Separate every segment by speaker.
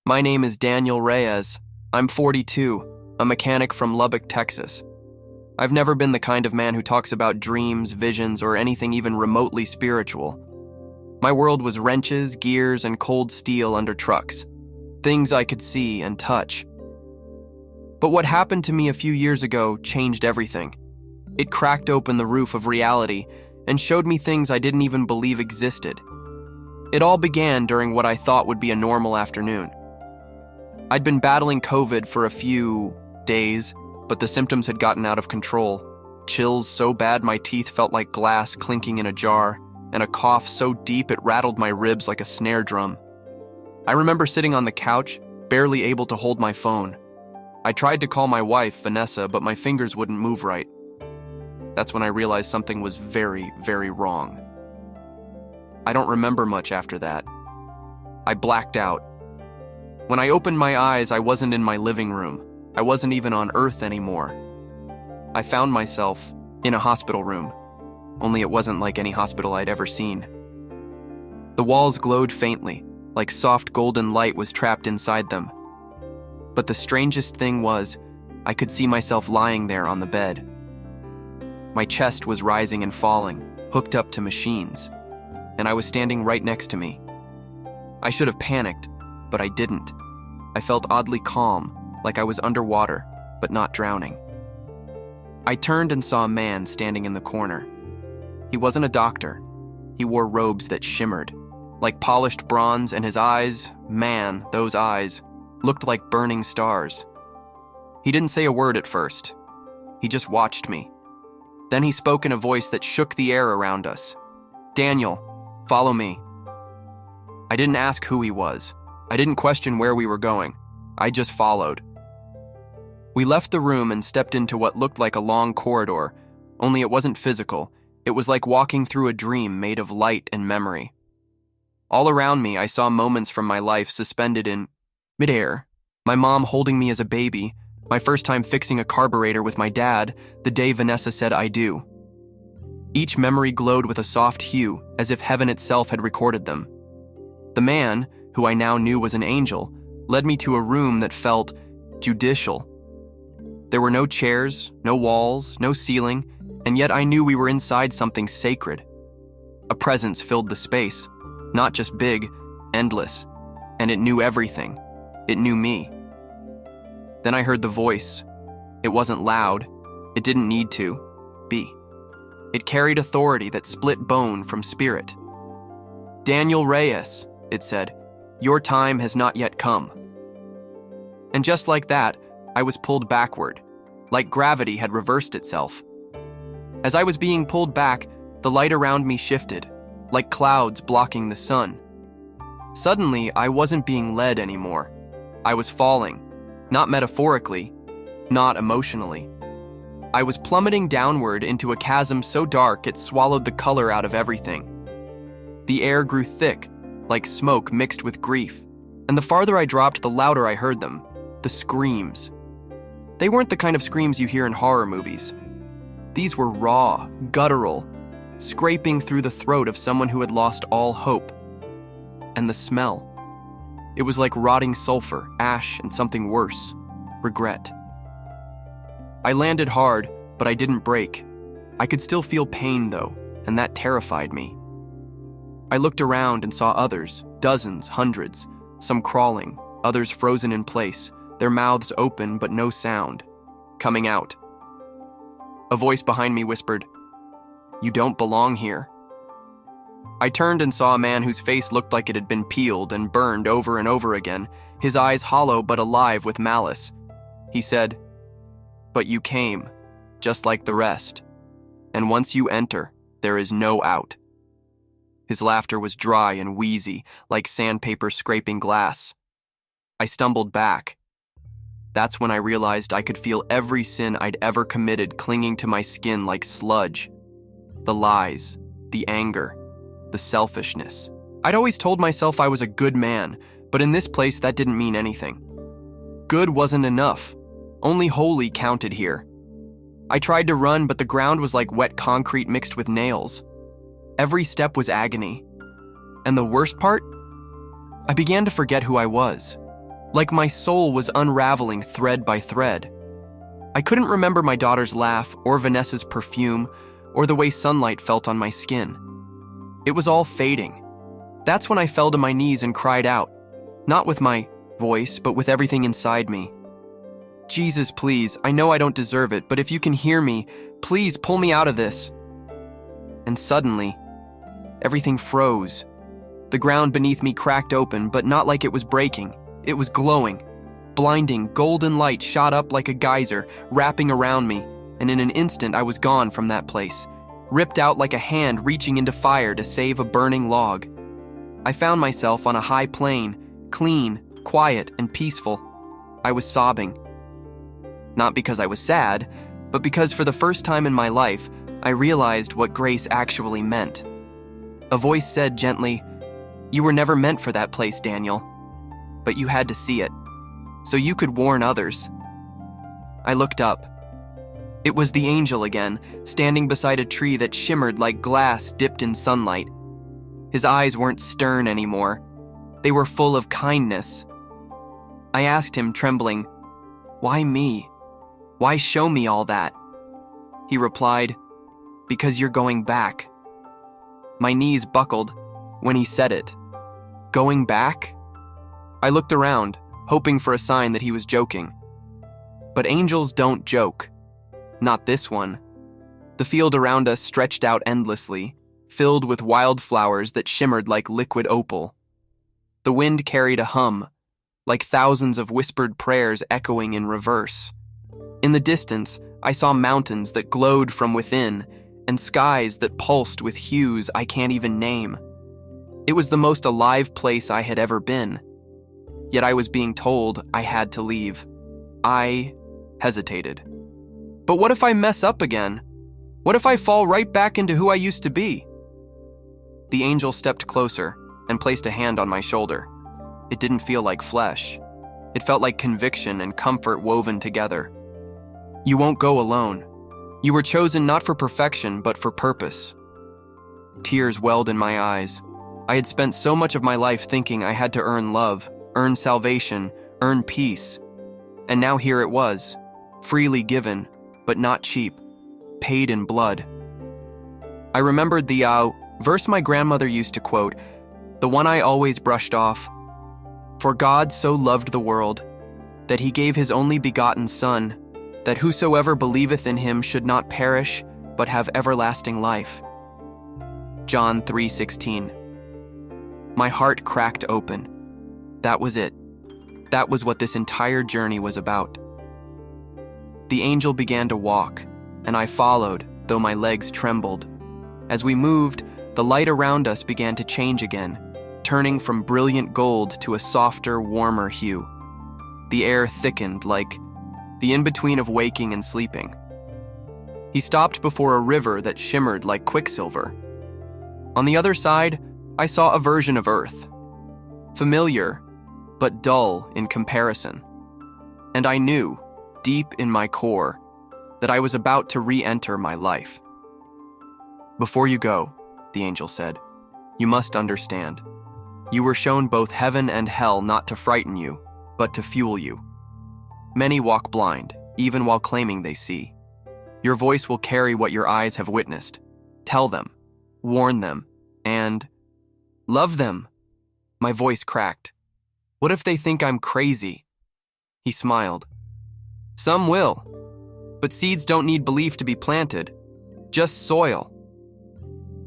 Speaker 1: My name is Daniel Reyes. I'm 42, a mechanic from Lubbock, Texas. I've never been the kind of man who talks about dreams, visions, or anything even remotely spiritual. My world was wrenches, gears, and cold steel under trucks, things I could see and touch. But what happened to me a few years ago changed everything. It cracked open the roof of reality and showed me things I didn't even believe existed. It all began during what I thought would be a normal afternoon. I'd been battling COVID for a few days, but the symptoms had gotten out of control. Chills so bad my teeth felt like glass clinking in a jar, and a cough so deep it rattled my ribs like a snare drum. I remember sitting on the couch, barely able to hold my phone. I tried to call my wife, Vanessa, but my fingers wouldn't move right. That's when I realized something was very, very wrong. I don't remember much after that. I blacked out. When I opened my eyes, I wasn't in my living room. I wasn't even on Earth anymore. I found myself in a hospital room, only it wasn't like any hospital I'd ever seen. The walls glowed faintly, like soft golden light was trapped inside them. But the strangest thing was, I could see myself lying there on the bed. My chest was rising and falling, hooked up to machines, and I was standing right next to me. I should have panicked, but I didn't. I felt oddly calm, like I was underwater, but not drowning. I turned and saw a man standing in the corner. He wasn't a doctor. He wore robes that shimmered, like polished bronze, and his eyes, man, those eyes, looked like burning stars. He didn't say a word at first. He just watched me. Then he spoke in a voice that shook the air around us. "Daniel, follow me." I didn't ask who he was. I didn't question where we were going. I just followed. We left the room and stepped into what looked like a long corridor, only it wasn't physical. It was like walking through a dream made of light and memory. All around me, I saw moments from my life suspended in midair. My mom holding me as a baby, my first time fixing a carburetor with my dad, the day Vanessa said I do. Each memory glowed with a soft hue, as if heaven itself had recorded them. The man, who I now knew was an angel, led me to a room that felt judicial. There were no chairs, no walls, no ceiling, and yet I knew we were inside something sacred. A presence filled the space, not just big, endless, and it knew everything. It knew me. Then I heard the voice. It wasn't loud. It didn't need to be. It carried authority that split bone from spirit. "Daniel Reyes," it said, "your time has not yet come." And just like that, I was pulled backward, like gravity had reversed itself. As I was being pulled back, the light around me shifted, like clouds blocking the sun. Suddenly, I wasn't being led anymore. I was falling, not metaphorically, not emotionally. I was plummeting downward into a chasm so dark it swallowed the color out of everything. The air grew thick, like smoke mixed with grief, and the farther I dropped, the louder I heard them, the screams. They weren't the kind of screams you hear in horror movies. These were raw, guttural, scraping through the throat of someone who had lost all hope. And the smell. It was like rotting sulfur, ash, and something worse, regret. I landed hard, but I didn't break. I could still feel pain, though, and that terrified me. I looked around and saw others, dozens, hundreds, some crawling, others frozen in place, their mouths open but no sound, coming out. A voice behind me whispered, "You don't belong here." I turned and saw a man whose face looked like it had been peeled and burned over and over again, his eyes hollow but alive with malice. He said, "But you came, just like the rest, and once you enter, there is no out." His laughter was dry and wheezy, like sandpaper scraping glass. I stumbled back. That's when I realized I could feel every sin I'd ever committed clinging to my skin like sludge. The lies, the anger, the selfishness. I'd always told myself I was a good man, but in this place that didn't mean anything. Good wasn't enough. Only holy counted here. I tried to run, but the ground was like wet concrete mixed with nails. Every step was agony. And the worst part? I began to forget who I was. like my soul was unraveling thread by thread. I couldn't remember my daughter's laugh or Vanessa's perfume or the way sunlight felt on my skin. It was all fading. That's when I fell to my knees and cried out, not with my voice, but with everything inside me. Jesus, please, I know I don't deserve it, but if you can hear me, please pull me out of this. And suddenly, everything froze. The ground beneath me cracked open, but not like it was breaking. It was glowing. Blinding, golden light shot up like a geyser, wrapping around me, and in an instant I was gone from that place, ripped out like a hand reaching into fire to save a burning log. I found myself on a high plain, clean, quiet, and peaceful. I was sobbing. Not because I was sad, but because for the first time in my life, I realized what grace actually meant. A voice said gently, "You were never meant for that place, Daniel, but you had to see it, so you could warn others." I looked up. It was the angel again, standing beside a tree that shimmered like glass dipped in sunlight. His eyes weren't stern anymore. They were full of kindness. I asked him, trembling, "Why me? Why show me all that?" He replied, "Because you're going back." My knees buckled when he said it. Going back? I looked around, hoping for a sign that he was joking. But angels don't joke. Not this one. The field around us stretched out endlessly, filled with wildflowers that shimmered like liquid opal. The wind carried a hum, like thousands of whispered prayers echoing in reverse. In the distance, I saw mountains that glowed from within, and skies that pulsed with hues I can't even name. It was the most alive place I had ever been. Yet I was being told I had to leave. I hesitated. But what if I mess up again? What if I fall right back into who I used to be? The angel stepped closer and placed a hand on my shoulder. It didn't feel like flesh. It felt like conviction and comfort woven together. "You won't go alone. You were chosen not for perfection, but for purpose." Tears welled in my eyes. I had spent so much of my life thinking I had to earn love, earn salvation, earn peace. And now here it was, freely given, but not cheap, paid in blood. I remembered the verse my grandmother used to quote, the one I always brushed off. "For God so loved the world, that he gave his only begotten Son, that whosoever believeth in him should not perish, but have everlasting life." John 3:16. My heart cracked open. That was it. That was what this entire journey was about. The angel began to walk, and I followed, though my legs trembled. As we moved, the light around us began to change again, turning from brilliant gold to a softer, warmer hue. The air thickened like the in-between of waking and sleeping. He stopped before a river that shimmered like quicksilver. On the other side, I saw a version of Earth. Familiar, but dull in comparison. And I knew, deep in my core, that I was about to re-enter my life. "Before you go," the angel said, "you must understand. You were shown both heaven and hell not to frighten you, but to fuel you. Many walk blind, even while claiming they see. Your voice will carry what your eyes have witnessed. Tell them, warn them, and love them." My voice cracked. "What if they think I'm crazy?" He smiled. "Some will, but seeds don't need belief to be planted, just soil."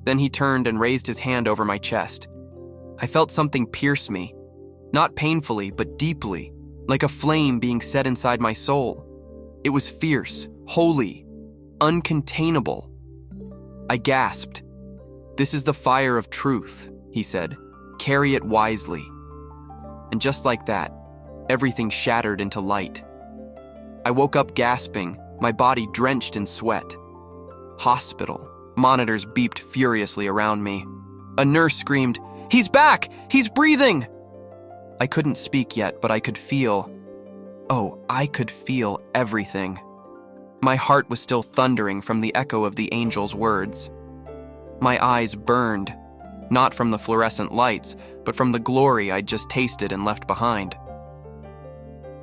Speaker 1: Then he turned and raised his hand over my chest. I felt something pierce me, not painfully, but deeply, like a flame being set inside my soul. It was fierce, holy, uncontainable. I gasped. "This is the fire of truth," he said. "Carry it wisely." And just like that, everything shattered into light. I woke up gasping, my body drenched in sweat. Hospital. Monitors beeped furiously around me. A nurse screamed, "He's back! He's breathing!" I couldn't speak yet, but I could feel everything. My heart was still thundering from the echo of the angel's words. My eyes burned, not from the fluorescent lights, but from the glory I'd just tasted and left behind.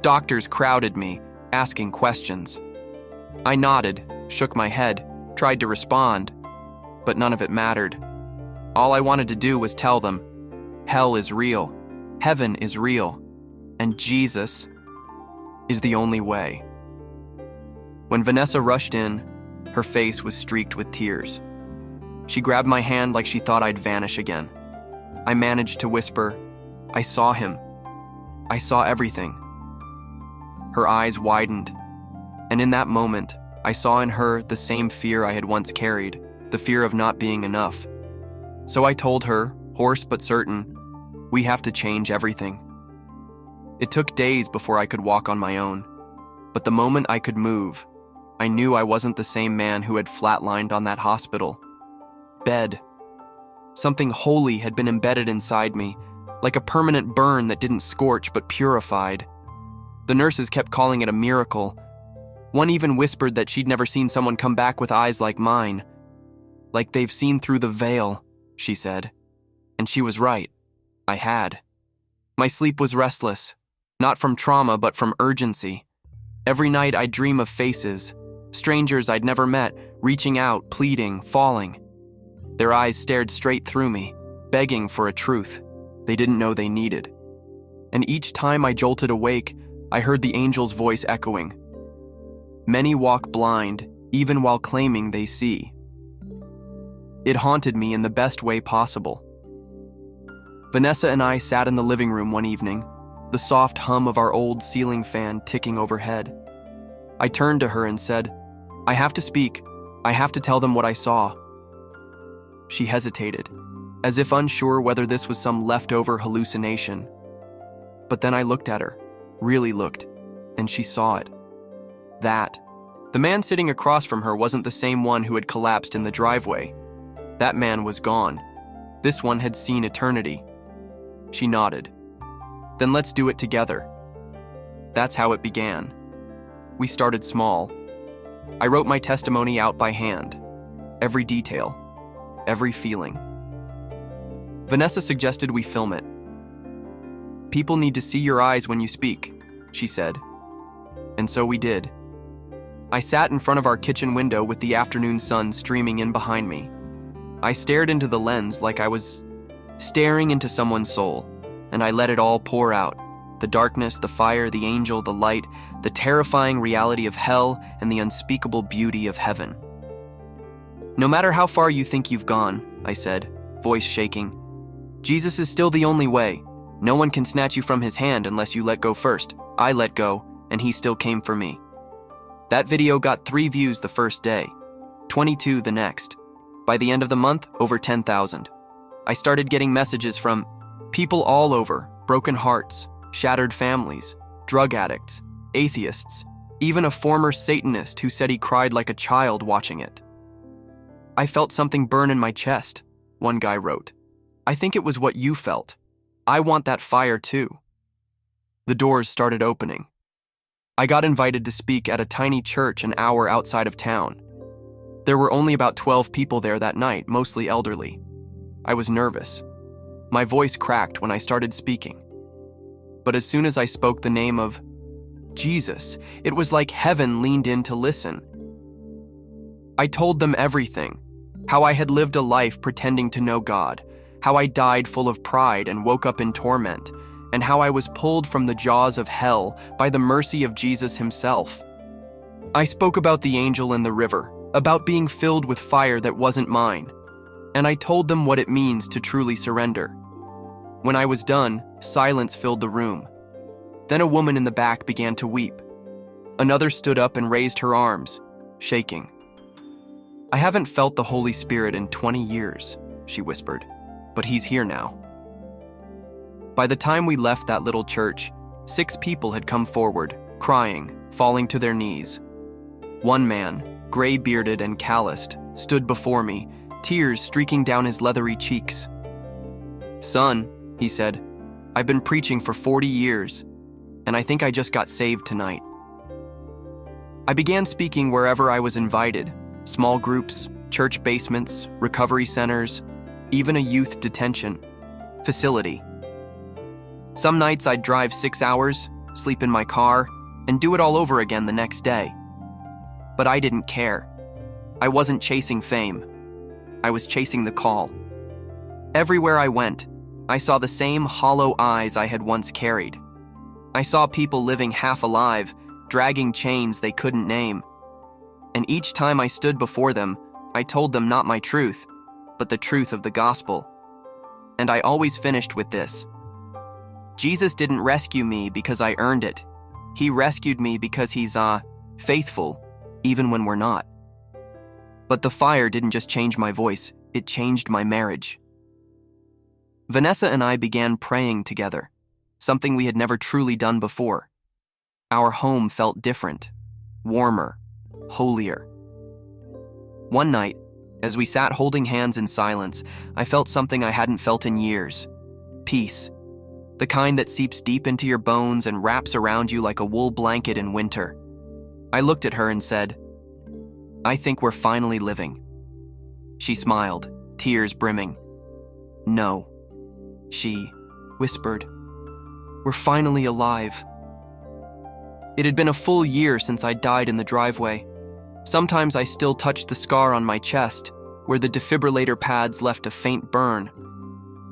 Speaker 1: Doctors crowded me, asking questions. I nodded, shook my head, tried to respond, but none of it mattered. All I wanted to do was tell them, hell is real, heaven is real, and Jesus is the only way. When Vanessa rushed in, her face was streaked with tears. She grabbed my hand like she thought I'd vanish again. I managed to whisper, I saw him. I saw everything. Her eyes widened, and in that moment, I saw in her the same fear I had once carried, the fear of not being enough. So I told her, hoarse but certain, we have to change everything. It took days before I could walk on my own, but the moment I could move, I knew I wasn't the same man who had flatlined on that hospital bed. Something holy had been embedded inside me, like a permanent burn that didn't scorch but purified. The nurses kept calling it a miracle. One even whispered that she'd never seen someone come back with eyes like mine. Like they've seen through the veil, she said. And she was right. I had. My sleep was restless, not from trauma but from urgency. Every night I'd dream of faces, strangers I'd never met, reaching out, pleading, falling. Their eyes stared straight through me, begging for a truth they didn't know they needed. And each time I jolted awake, I heard the angel's voice echoing. Many walk blind, even while claiming they see. It haunted me in the best way possible. Vanessa and I sat in the living room one evening, the soft hum of our old ceiling fan ticking overhead. I turned to her and said, I have to speak. I have to tell them what I saw. She hesitated, as if unsure whether this was some leftover hallucination. But then I looked at her, really looked, and she saw it. That. The man sitting across from her wasn't the same one who had collapsed in the driveway. That man was gone. This one had seen eternity. She nodded. Then let's do it together. That's how it began. We started small. I wrote my testimony out by hand. Every detail. Every feeling. Vanessa suggested we film it. People need to see your eyes when you speak, she said. And so we did. I sat in front of our kitchen window with the afternoon sun streaming in behind me. I stared into the lens like I was staring into someone's soul, and I let it all pour out. The darkness, the fire, the angel, the light, the terrifying reality of hell, and the unspeakable beauty of heaven. No matter how far you think you've gone, I said, voice shaking, Jesus is still the only way. No one can snatch you from his hand unless you let go first. I let go, and he still came for me. That video got 3 views the first day, 22 the next. By the end of the month, over 10,000. I started getting messages from people all over, broken hearts, shattered families, drug addicts, atheists, even a former Satanist who said he cried like a child watching it. I felt something burn in my chest, one guy wrote. I think it was what you felt. I want that fire too. The doors started opening. I got invited to speak at a tiny church an hour outside of town. There were only about 12 people there that night, mostly elderly. I was nervous. My voice cracked when I started speaking. But as soon as I spoke the name of Jesus, it was like heaven leaned in to listen. I told them everything. How I had lived a life pretending to know God, how I died full of pride and woke up in torment, and how I was pulled from the jaws of hell by the mercy of Jesus himself. I spoke about the angel in the river, about being filled with fire that wasn't mine, and I told them what it means to truly surrender. When I was done, silence filled the room. Then a woman in the back began to weep. Another stood up and raised her arms, shaking. I haven't felt the Holy Spirit in 20 years, she whispered, but he's here now. By the time we left that little church, 6 people had come forward, crying, falling to their knees. One man, gray-bearded and calloused, stood before me, tears streaking down his leathery cheeks. Son, he said, I've been preaching for 40 years, and I think I just got saved tonight. I began speaking wherever I was invited, small groups, church basements, recovery centers, even a youth detention facility. Some nights I'd drive 6 hours, sleep in my car, and do it all over again the next day. But I didn't care. I wasn't chasing fame. I was chasing the call. Everywhere I went, I saw the same hollow eyes I had once carried. I saw people living half alive, dragging chains they couldn't name. And each time I stood before them, I told them not my truth, but the truth of the gospel. And I always finished with this: Jesus didn't rescue me because I earned it. He rescued me because he's, faithful, even when we're not. But the fire didn't just change my voice, it changed my marriage. Vanessa and I began praying together, something we had never truly done before. Our home felt different, warmer, holier. One night, as we sat holding hands in silence, I felt something I hadn't felt in years: peace. The kind that seeps deep into your bones and wraps around you like a wool blanket in winter. I looked at her and said, "I think we're finally living." She smiled, tears brimming. "No," she whispered. "We're finally alive." It had been a full year since I died in the driveway. Sometimes I still touched the scar on my chest, where the defibrillator pads left a faint burn.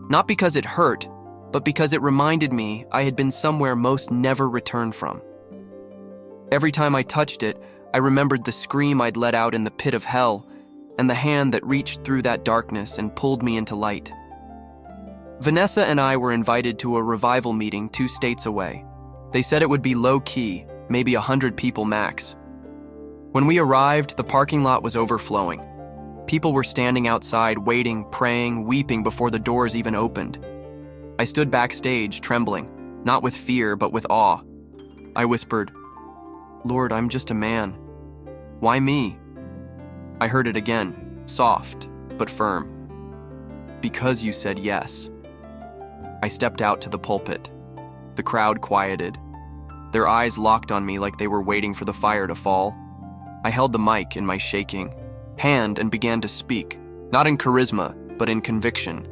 Speaker 1: Not because it hurt, but because it reminded me I had been somewhere most never returned from. Every time I touched it, I remembered the scream I'd let out in the pit of hell, and the hand that reached through that darkness and pulled me into light. Vanessa and I were invited to a revival meeting 2 states away. They said it would be low-key, maybe 100 people max. When we arrived, the parking lot was overflowing. People were standing outside, waiting, praying, weeping before the doors even opened. I stood backstage, trembling, not with fear, but with awe. I whispered, "Lord, I'm just a man. Why me?" I heard it again, soft, but firm. "Because you said yes." I stepped out to the pulpit. The crowd quieted. Their eyes locked on me like they were waiting for the fire to fall. I held the mic in my shaking hand and began to speak, not in charisma, but in conviction.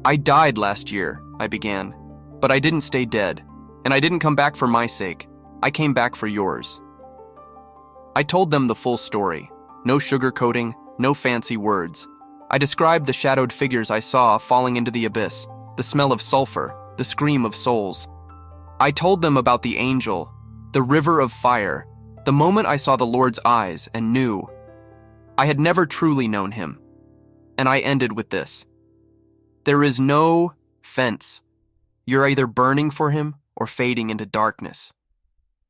Speaker 1: "I died last year," I began, "but I didn't stay dead, and I didn't come back for my sake. I came back for yours." I told them the full story. No sugarcoating, no fancy words. I described the shadowed figures I saw falling into the abyss, the smell of sulfur, the scream of souls. I told them about the angel, the river of fire, the moment I saw the Lord's eyes and knew. I had never truly known him. And I ended with this: there is no fence. You're either burning for him or fading into darkness.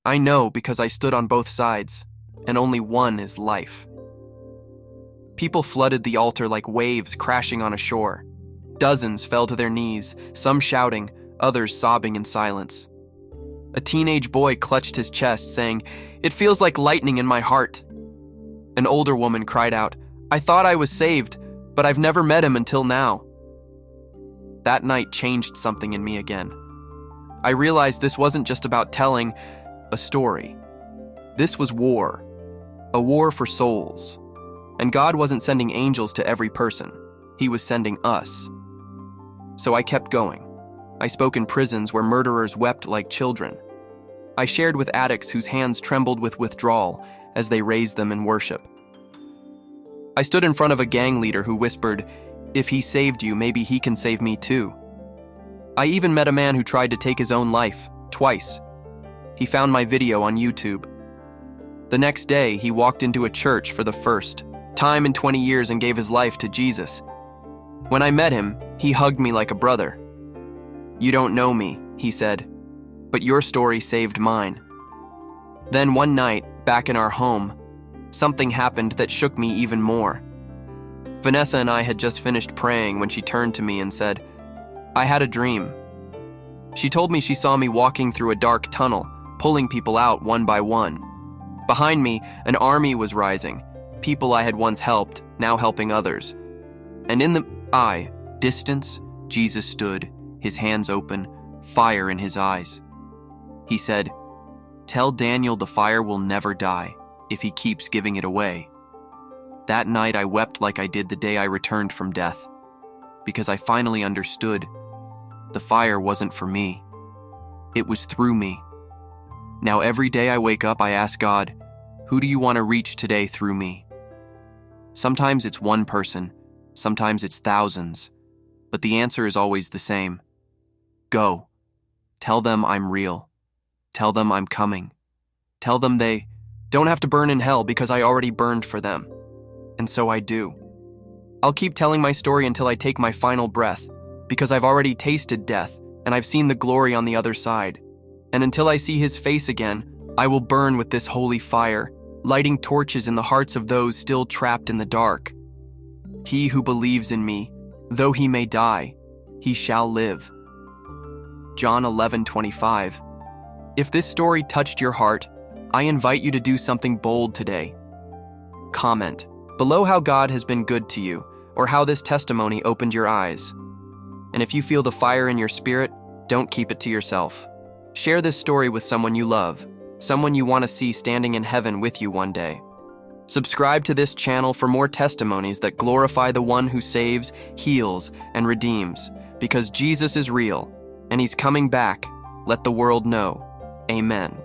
Speaker 1: I know because I stood on both sides, and only one is life. People flooded the altar like waves crashing on a shore. Dozens fell to their knees, some shouting, others sobbing in silence. A teenage boy clutched his chest, saying, "It feels like lightning in my heart." An older woman cried out, "I thought I was saved, but I've never met him until now." That night changed something in me again. I realized this wasn't just about telling a story. This was war, a war for souls. And God wasn't sending angels to every person. He was sending us. So I kept going. I spoke in prisons where murderers wept like children. I shared with addicts whose hands trembled with withdrawal as they raised them in worship. I stood in front of a gang leader who whispered, "If he saved you, maybe he can save me too." I even met a man who tried to take his own life, twice. He found my video on YouTube. The next day, he walked into a church for the first time in 20 years and gave his life to Jesus. When I met him, he hugged me like a brother. "You don't know me," he said, "but your story saved mine." Then one night, back in our home, something happened that shook me even more. Vanessa and I had just finished praying when she turned to me and said, "I had a dream." She told me she saw me walking through a dark tunnel, pulling people out one by one. Behind me, an army was rising, people I had once helped, now helping others. And in the distance, Jesus stood, his hands open, fire in his eyes. He said, "Tell Daniel the fire will never die if he keeps giving it away." That night I wept like I did the day I returned from death, because I finally understood the fire wasn't for me. It was through me. Now every day I wake up, I ask God, who do you want to reach today through me? Sometimes it's one person, sometimes it's thousands, but the answer is always the same. Go. Tell them I'm real. Tell them I'm coming. Tell them they don't have to burn in hell because I already burned for them. And so I do. I'll keep telling my story until I take my final breath, because I've already tasted death and I've seen the glory on the other side. And until I see his face again, I will burn with this holy fire, lighting torches in the hearts of those still trapped in the dark. He who believes in me, though he may die, he shall live. John 11:25. If this story touched your heart, I invite you to do something bold today. Comment below how God has been good to you, or how this testimony opened your eyes. And if you feel the fire in your spirit, don't keep it to yourself. Share this story with someone you love, someone you want to see standing in heaven with you one day. Subscribe to this channel for more testimonies that glorify the one who saves, heals, and redeems, because Jesus is real, and he's coming back. Let the world know. Amen.